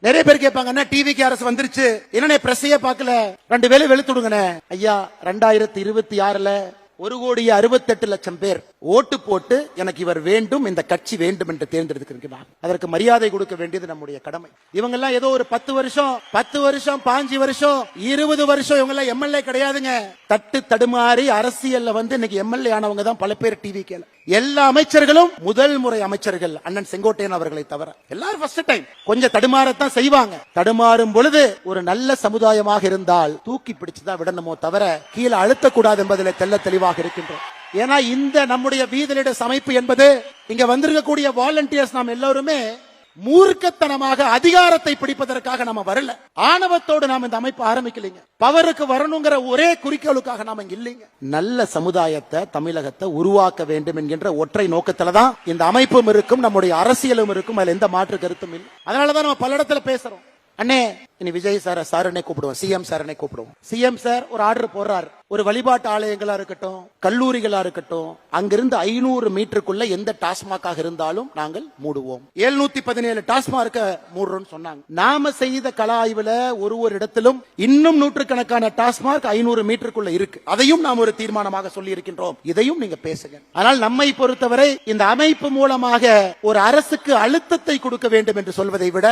நிறைய பேர் கேட்பாங்க, டிவிக்கு அரசு வந்துருச்சு, என்னன்னே பிரஸையே பார்க்கல, 2 வேளை வெளுத்துடுங்கண்ணே. ஐயா, 2026 1,68,00,000 பேர் ஓட்டு போட்டு எனக்கு இவர் வேண்டும், இந்த கட்சி வேண்டும் என்று தேர்ந்தெடுத்திருக்கிறார். அதற்கு மரியாதை கொடுக்க வேண்டியது நம்முடைய கடமை. இவங்க எல்லாம் ஏதோ ஒரு 10 வருஷம் 5 வருஷம் 20 வருஷம் இவங்க எல்லாம் எம்எல்ஏ கிடையாதுங்க. தட்டு தடுமாறி அரசியல்ல வந்து இன்னைக்கு எம்எல்ஏ ஆனவங்க தான் பல பேர். டிவி கேல எல்லா அமைச்சர்களும் முதல் முறை அமைச்சர்கள் அண்ணன் செங்கோட்டையன் அவர்களை தவிர எல்லாரும் ஃபர்ஸ்ட் டைம். கொஞ்சம் தடுமாறத்தான் செய்வாங்க. தடுமாறும் பொழுது ஒரு நல்ல சமுதாயமாக இருந்தால் தூக்கி பிடிச்சுதான் விடணுமோ தவிர கீழே அழுத்தக்கூடாது என்பதில் தெல்ல தெளிவாக இருக்கின்றோம். ஏன்னா இந்த நம்முடைய வீதலிட அமைப்பு என்பது இங்க வந்திருக்கக்கூடிய வாலண்டியர்ஸ் நாம் எல்லாருமே மூர்க்கத்தனமாக அதிகாரத்தை பிடிப்பதற்காக நாம வரல. ஆணவத்தோடு நாம் இந்த அமைப்பு ஆரம்பிக்கலைங்க. பவருக்கு வரணுங்கிற ஒரே குறிக்கோளுக்காக நாம இங்க இல்லைங்க. நல்ல சமுதாயத்தை தமிழகத்தை உருவாக்க வேண்டும் என்கின்ற ஒற்றை நோக்கத்துல தான் இந்த அமைப்பும் இருக்கும், நம்முடைய அரசியலும் இருக்கும். அதுல எந்த மாற்று கருத்தும் இல்லை. அதனாலதான் நம்ம பல இடத்துல பேசுறோம். அண்ணே, இனி விஜய் சாரனை கூப்பிடுவோம், சிஎம் சாரனை கூப்பிடுவோம். சிஎம் சார் ஒரு ஆர்டர் போடுறாரு, ஒரு வழிபாட்டு ஆலயங்களா இருக்கட்டும், கல்லூரிகளா இருக்கட்டும், அங்கிருந்து 500 மீட்டருக்குள்ள எந்த டாஸ்மாக் இருந்தாலும் நாங்கள் மூடுவோம். 717 டாஸ்மாக் மூடுறோம் சொன்னாங்க. நாம செய்த கள ஆய்வுல ஒரு இடத்திலும் இன்னும் நூற்றுக்கணக்கான டாஸ்மாக் 500 மீட்டருக்குள்ள இருக்கு. அதையும் நாம் ஒரு தீர்மானமாக சொல்லி இருக்கின்றோம். இதையும் நீங்க பேசுங்க. ஆனால் நம்மை பொறுத்தவரை இந்த அமைப்பு மூலமாக ஒரு அரசுக்கு அழுத்தத்தை கொடுக்க வேண்டும் என்று சொல்வதை விட